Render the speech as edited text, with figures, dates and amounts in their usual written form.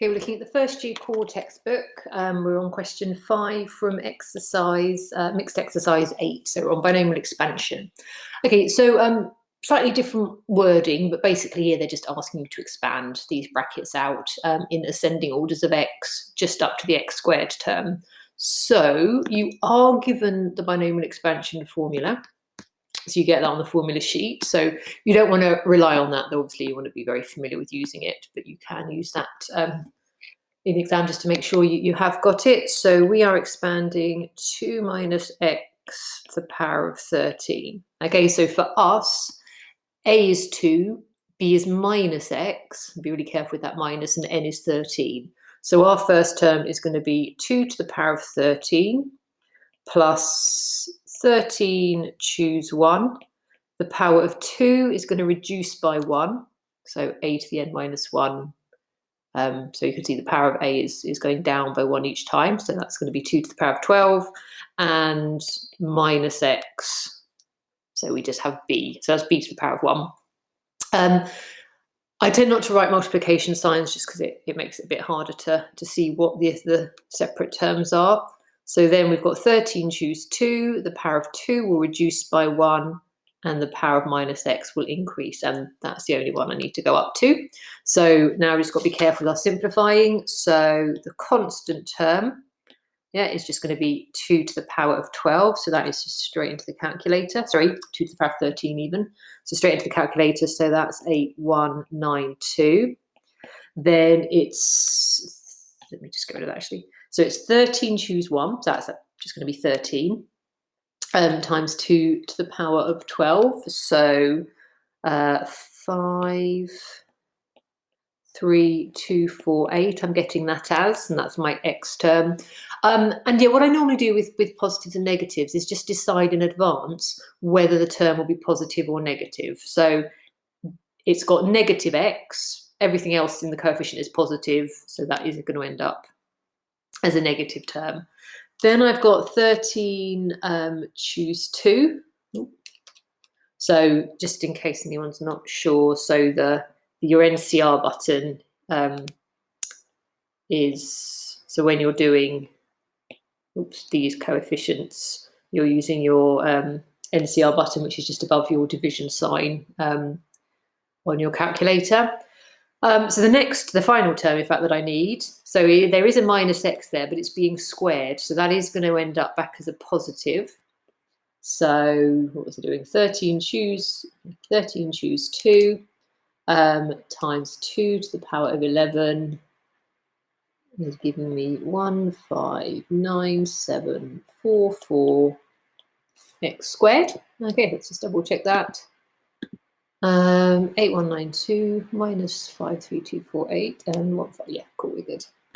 Okay, we're looking at the first year core textbook. We're on question 5 from exercise, mixed exercise 8. So we're on binomial expansion. Okay, so slightly different wording, but basically here they're just asking you to expand these brackets out in ascending orders of x, just up to the x squared term. So you are given the binomial expansion formula. So you get that on the formula sheet. So you don't want to rely on that, though obviously you want to be very familiar with using it, but you can use that in the exam just to make sure you have got it. So we are expanding 2 minus x to the power of 13. Okay, so for us, a is 2, b is minus x, be really careful with that minus, and n is 13. So our first term is going to be 2 to the power of 13 plus 13, choose 1. The power of 2 is going to reduce by 1, so a to the n minus 1. So you can see the power of a is going down by 1 each time, so that's going to be 2 to the power of 12, and minus x, so we just have b, so that's b to the power of 1. I tend not to write multiplication signs just because it makes it a bit harder to see what the separate terms are. So then we've got 13, choose 2, the power of 2 will reduce by 1, and the power of minus x will increase, and that's the only one I need to go up to. So now we've just got to be careful with our simplifying. So the constant term, is just going to be 2 to the power of 12, so that is just straight into the calculator. Sorry, 2 to the power of 13 even. So straight into the calculator, so that's 8192. Then it's, let me just get rid of that actually. So it's 13, choose 1, so that's just going to be 13, times 2 to the power of 12. So 5, 3, 2, 4, 8. I'm getting that as, and that's my x term. And yeah, what I normally do with positives and negatives is just decide in advance whether the term will be positive or negative. So it's got negative x, everything else in the coefficient is positive, so that is going to end up as a negative term. Then I've got 13, choose 2. So just in case anyone's not sure, so your NCR button is, so when you're doing these coefficients, you're using your NCR button, which is just above your division sign on your calculator. So the final term, in fact, that I need, so there is a minus x there, but it's being squared, so that is going to end up back as a positive. So what was it doing? 13, choose 2, times 2 to the power of 11 is giving me 159744 x squared. Okay, let's just double check that. 8192 minus 53248 and 15. Yeah, cool, we're good.